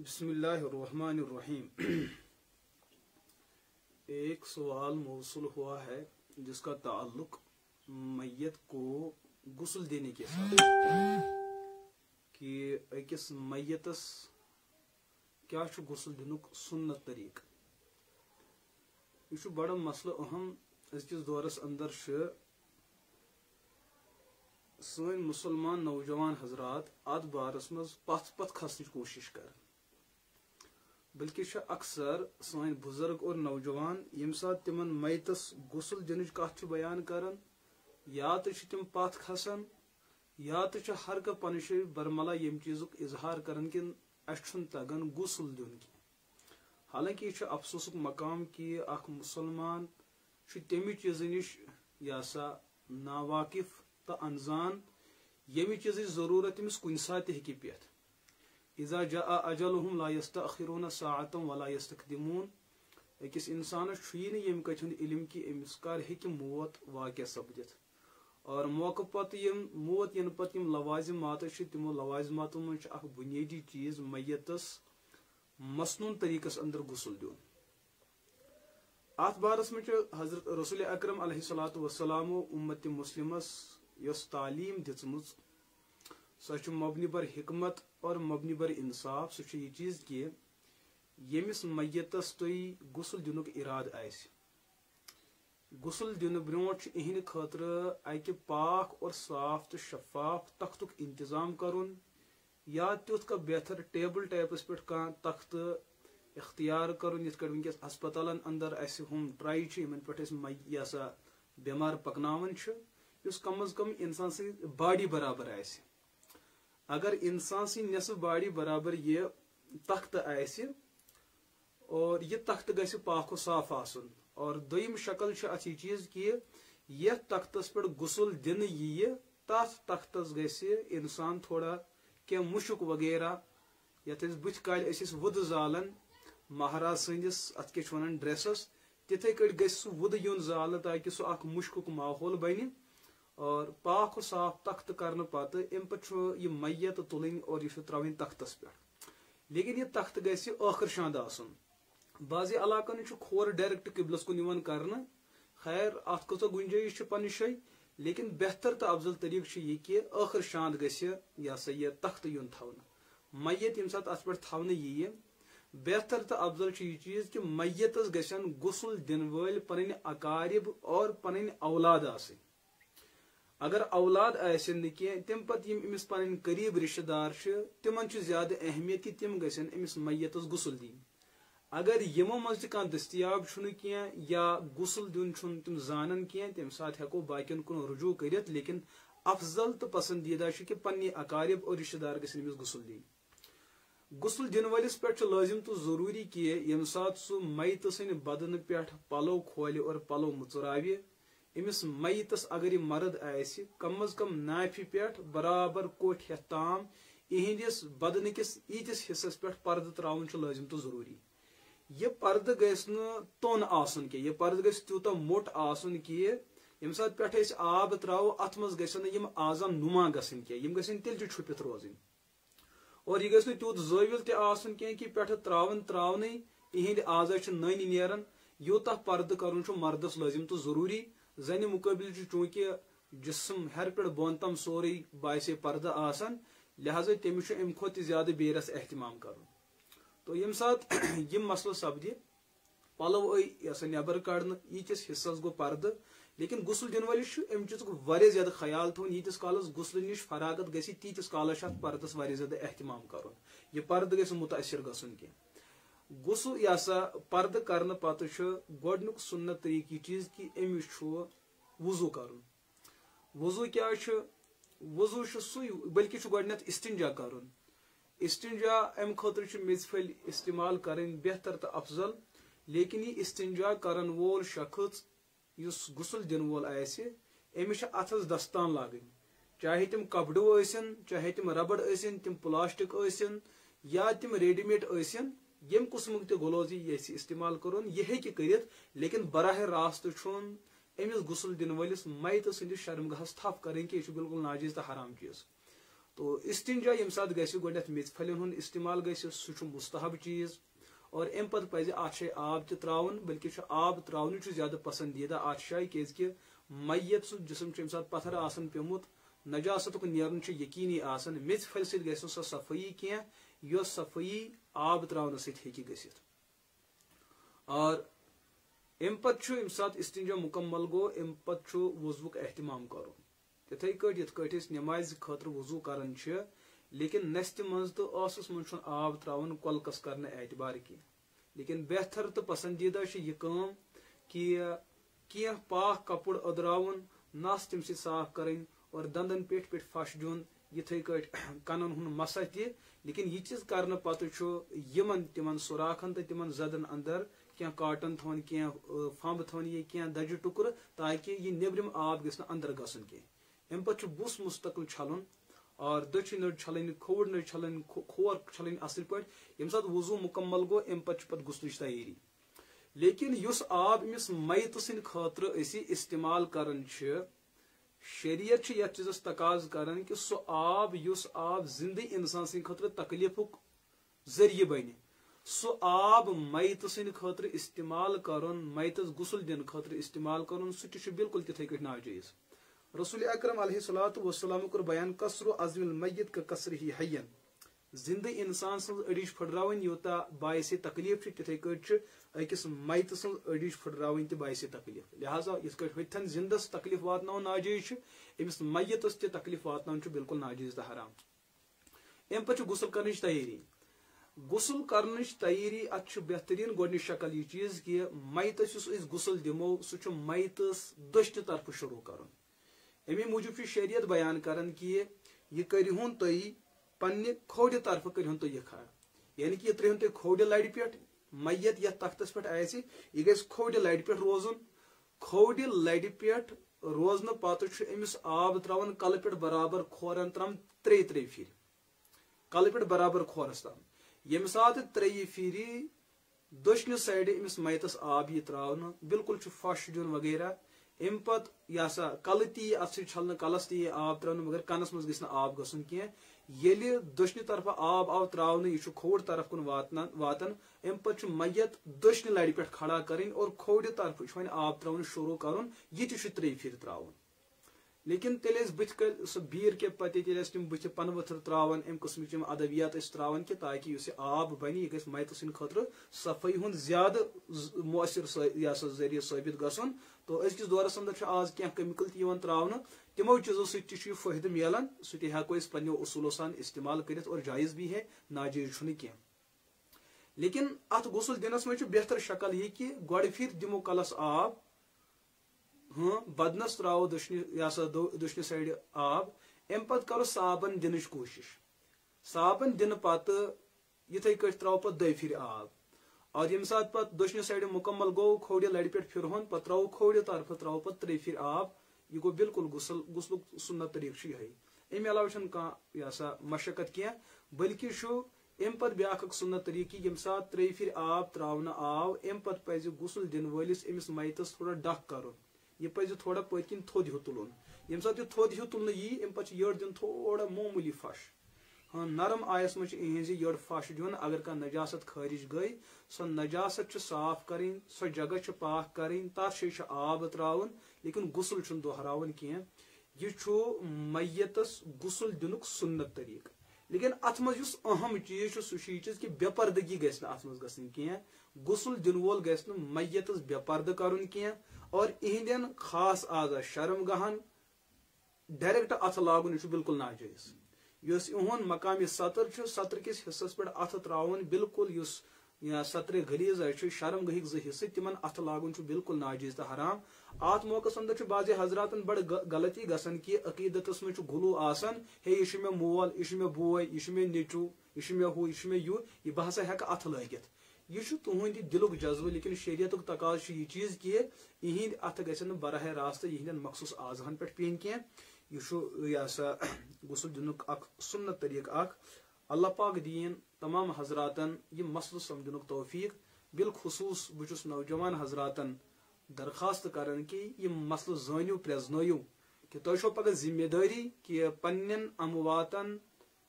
बिस्मिल्लाहिर्रहमानिर्रहीम। एक सवाल मौसूल हुआ है जिसका ताल्लुक मैयत को गुस्ल देने के साथ कि अकिस मैयतस क्या गुस्ल दिनुक सुन्नत तरीक। यह बड़ा मसला अहम अजकिस दौरस अंदर सन मुसलमान नौजवान हजरात अत बारस मज पथ खसन कोशिश कर, बल्कि अक्सर सन बुजुर्ग और नौजवान यम सात तिमन मैतस गुस्ल दिन कथ बयान कर या तो तिम पथ खसान या तो हर कह पन बरमला यम चीज़ुक इजहार कर कि अन तगन गुस्ल दिन की। हालांकि यह अफसोसुक मकाम कि अख मुसलमान तमि चीज़ नश यह सा नावाकिफ तो अनजान यमि चीज़ जरूरत तमिस कुन सात हेकि पेथ। इज़ा जाअ अजलुहुम ला यस्तअखिरून साअतन वला यस्तक़दिमून। अकिस इंसानस छुई यम कथ इल्म कि अमिस कर हेकि मौत वाक़या सपदित और मौके पत यम मौत यन पत यम लवाजिमात तिमो लवाजिमातों मज अख बुनियादी चीज मैयतस मसनून तरीकस अंदर गुस्ल दिन। अत बारस में हजरत रसूल अकरम अलैहिस्सलातु वस्सलाम उम्मत मुस्लिमस यस तालीम दिचमुज सह मबनी बर हिकमत और मबनी बर इंसाफ। सह यह चीज कि यमिस मैयतस तुई गुस्ल दिनुक इराद आसि, गुस्ल दिन ब्रोट इहंद खतर अकि पाक और साफ तो शफाफ तख्तुक इंतजाम करुन या तुथ का बेहतर टेबल टाइपस पे कह तख्त इख्तियार करुन। यथ वनकस हस्पतालन अंदर हम ट्राई पे यह सा बेमार पकनावन कम अज कम इंसान से बॉडी बराबर आसि। अगर इंसान सी नसफ बॉडी बराबर यह तख्त आसि और यह तख्त गि पाक साफ आसन और दोयम शक्ल अत यह चीज कि यह तख्तस पे गुस्ल दिन यह तथ तख्तस गि इंसान थोड़ा क्या मुशुक वगैरह यथ बुथ काल वुद जालन महाराज सन्दस अत क्या वन ड्रेसस तिथे कट गु वुद युन जाल ताकि सह अख मुश्कुक माहौल बन और पाक साफ तख्त करने पत अम पे यह मैयत तुलन और यह त्रवन तख्तस पे। लेकिन यह तख्त गि आखिर शांद आसन। बाज़ी इलाकन खोर डायरेक्ट किबलस कुन कर। खैर अत कत गुंजाइश पन शाई, लेकिन बेहतर तो अफजल तरीक यह कि आखिर शांद गह सा यह तख्त युन थवन मैयत यम सात अत पे थवन यी। बेहतर तो अफजल यह चीज कि मैयतस गन गुस्ल दिन वल पन अकारिब और पन औलाद आसि। अगर औलाद आसन कह तम पत अमिस पन करीब रिश्तेदार तिमन ज्यादा अहमियत कि तिम गन अमिस मैयतस गुस्ल दिन। अगर यमो मज कह दस्तियाब कह या गुस्ल दिन तम जानन कह तम सात हेको बाकियन कुन रुजू कर। लेकिन अफजल तो पसंदीदा कि पन्ने अकारिब और रिश्तेदार गमिस गुस्ल दिन। गुस्ल दिन वलिस पे लाजिम तो जरूरी कि यम सात सह मैत सन बदन पे पलो खोल और पलो मुचुरावे अमिस मैतस अगर यह मर्द आसि कम अज कम नाफि पे बराबर कोठ हेथ ताम इहंदिस बदन किस ईतिस हिस्सस पे पर्द त्रावन लाजिम तो जरूरी। यह पर्द गि तोन आसन कि यह पर्द गूत मोट आसन कि यम सात पे आब त्रो अत मज गम आजम नुमा गन कह तेल छुपित रोजन और यह गि तूत जविल तन कह कि पे त्रावन इहंद आजा नन नेरन यूत पर्द कर मर्दस लाजिम तो जरूरी। जन मुकाबिल चूंकि जिसम हर पे बोन तम सोरे बासे पर्द आसन लिहाजा तमिस अम खुद ज्यादा बेरस एहतमाम कर। तो यम सात यम मसल सपद पलो नबर कड़न यीतिस हिस्सस गो पर्द। लेकिन गुस्ल दिन वलिस अम चीज वारिया ज्यादा ख्याल थवन यीतिस कालस गुस्ल निश फरागत गि तीतिस कालस पर्दस वारिया ज्यादा एहतमाम कर। यह पर्द गि मुतासर गसन कह गुस्ल यह सा पर्द करने पत गोडनुक सुन्नत तरीक यह चीज कि अमिस वजू कर। वजू क्या वजू सु बल्कि गोडनथ इस्तिंजा कर। इस्तिंजा अम खतर मेजफल इस्तेमाल करें बेहतर तो अफजल। लेकिन यह इस्तिंजा करन वोल शख्स युस गुस्ल दिन वोल आसि अमिस अथस दस्तान लागन, चाहे तिम कपड़ो आसन चाहे तिम रबड़ आसन तिम प्लास्टिक आसन या तिम रेडीमेड आसन यम कुसमुक तो गलोजी यह इस्तेमाल कर यह हेकि करित। लेकिन बराह रास्त अमिस गुस्ल दिन वलिस मैत सन्दस शर्मगाहस थप करें कि यह बिल्कुल नाजिज तो हराम चीज। तो इस्तिंजा यम सात गसि गोडनेथ मेथ फलन हुन इस्तेमाल गसि सु मुस्तहब चीज और अम पत पज अत शे आब त त्राउन बल्कि आब त्राउन ज्यादा पसंदीदा अत शाय क्या मैयत सु जिसम अम सात पत्थर आसन पेमुत नजासत नेरन यकीनी आसन मेथ फल सत गस सो सफाई क्या यो सफाई आब त्राउन सत गसित और अम पत अम सात इस्तिंजा मुकम्मल गो अम पत वुजुक एहतमाम कर तिथे कट नमाज खतर वजू करान लेकिन नस्त मज तो आसस मन आब त्रावन कलकस करने एतबार की लेकिन बेहतर तो पसंदीदा यह काम कि क्या पाक कपड़ अदरावन नस तम साफ करें और दंदन पेट पेट फश दिन ये कट कनन हुन मसा तह लेकिन यह चीज कर पत तिमन सुराखन तो तिमन जदन अंदर क्या काटन थवन क्या फंब थवन ये क्या दज टुकर ताकि यह नेबरम आब गस अंदर गसन कह अम पे बुस मुस्तकिल छलन और दक्षिण नड़ छलन खोड़ नड़ छलन खोर छलन असल पे यम सात वजू मुकम्मल गो अम पे गुस्लच तैयारी लेकिन युस आब अमिस मैत सिंद खतर इस्तेमाल करन शरीयत यथ चीजस तकाज करन कि सो आब युस आब जिंदे इंसान सिंद खतर तकलीफुक जरिए बने सो आब मैत सिंद खतर इस्तेमाल करन मैतस गुसल दिन खतर इस्तेमाल करन सह बिल्कुल तिथे कट नाजायज रसूल अकरम अलैहिस्सलातु वस्सलाम कर बयान कसरु अज़्मिल मय्यत का कसरही हय्यन जिंदे इंसान सं अडिश फडरावन योता बायसे तकलीफ तिथे कट अकिस मैत सं अडिश फडरावन ते बायसे तकलीफ लिहाजा इस कट होथन जिंदस तकलीफ वातनाव नाजायज एमिस मय्यतस ते तकलीफ वातनाव बिल्कुल नाजायज त हराम एम पछ गुसल करनिच तैयारी गुसल करनिच तैयारी अत बेहतरीन गोडनि शक्ल यह चीज कि मैतस युस गुसल दिमो सु मैतस दश्त तरफ शुरू करन अमी मूजूब शरीयत बयान करन कि यह करहुन तुम पन्ने खोड़ तरफ करहुन तुम यह खड़ा यानी कि यह त्रुन तुम खोड़ लड़ पे मैयत यथ तख्तस पे आसि यह गस खोड़ लड़ पे रोजन खोड़ लड़ पे रोजन पत अमिस आब त्रावन कल पे बराबर खोरन त्राम 3 फिर कल पे बराबर खोरस ताम यम सात 3 फिर दशन साइड अमिस मैतस आब यह त्रावन बिल्कुल फश दिन वगैरह अम पत यह कल ती अत छलन कलस ती आब त्रावन मगर कनस मज गस आब गसन कह ये दशन तरफ आब आव त्रावन यह खोड़ तरफ कुन वातन अम पे मैयत दशन लड़ पे खड़ा करें और खोड़ तरफ वन आब त्रावन शुरू कर यह 3 फिर त्रावन लेकिन तेल बुथ सह बीर के पत तम बुथ पन वथर त्रावन अम किस्म अदवियात त्रावन कि ताकि यह आब बन यह गस मैत सिंद खतर सफाई हुन ज्यादा मुअसर जरिए साबित गसन तो अजकिस दौरस अंदर आज क्या केमिकल त्रावन तमो चीजों सह फायदे मिलान सह हेको पन्नो उसूलों सान इस्तेमाल कर और जायज भी है नाजायज कह लेकिन अत गुसल दिनस में बेहतर शक्ल यह कि गोड़ फिर दिमो कलस आब हाँ बदनस त्रो दशन साइड आब अम पे करो साबन दिन कोशिश साबन दिन पत इथे कट त्रो पे 2 फिर आब और यम सात पे दशन साइड मुकम्मल गो खोड़ लड़ पे फिर पे त्रो खोड़ तरफ त्रो पे 3 फिर आब यह गो बिल्कुल गुसल सुन्नत तरीक यही अमे अलावा यह मशक्कत क्या बल्कि अम पे ब्या सुन्नत तरीक यम सात 3 फिर आब त्रावन आव अम पे पज गुसल दिन वलिस अमिस मैतस थोड़ा डक कर यह पज थोड़ा पत्किन थोद हिu तुलन यम सात यह थोद हिu तुलन यी अम पे यड़ दिन थोड़ा मामूली फश हाँ नरम आयस मज इहज यड़ फश दिन अगर कह नजासत खारिज गई सो नजासत साफ करें सो जगह पाक करें तथ शे आब त्रावन लेकिन गुसल दोहरावन कह यह मैयतस गुसल दिन सुन्नत तरीक लेकिन अत मज अहम चीज सह चीज कि बेपर्दगी गस अत मज गसन कह गुसल दिन वोल गस मैयतस बेपर्द करन कह और इहंदन खास आजा शर्म गहन डायरेक्ट अथ लागुन बिल्कुल नाजायज युस इहुन मकाम सतर सतर किस हिस्सस पे अथ त्रावन बिल्कुल सत्र गलीज शर्म गहिक 2 हिस्से तिमन अथ लागुन बिल्कुल नाजायज तो हराम अत मौका अंदर बाज़ हजरातन बड़ गलती गसन कि अकीदतस में गुलू आसन हे यह मे मोल यह मे बोय यह मे नेचू यह मे हु यह मे यू यह बह हसा हेक अथ लगित यह तुहद दिलुक जज्बे लेकिन शरीयत तकाज यह चीज कि इहंद अथ गसन बराह रास्त इहंदन मखसूस आजहन पे पेन कह यह गुसल दिन सुन्नत तरीक अल्लाह पाक दीन तमाम हजरातन यह मसल समझन तौफीक बिलखसूस बहु नौजवान हजरातन दरखास्त कर कि यह मसल जानियो प्रजनो कि तुम पगह जिम्मेदारी कि पन्न अमवातन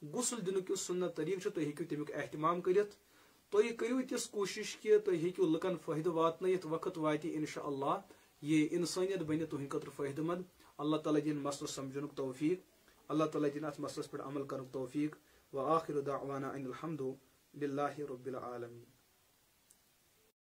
गुसल दिन सुन्नत तरीक तुम हेकु तमिक एहतमाम करित तुम करू तिस कोशिश कि तुम हेकु लुकन फायदे वातनयित वक्त वाति इंशाअल्लाह ये इंसानियत बन तुहद खतर फायदेमंद। अल्लाह ताला दिन मसल समझन तौफीक, अल्लाह ताला दिन अत मसलस पे अमल कर तौफीक। व आखिर दावाना अनिल हम्दु लिल्लाहि रब्बिल आलमीन।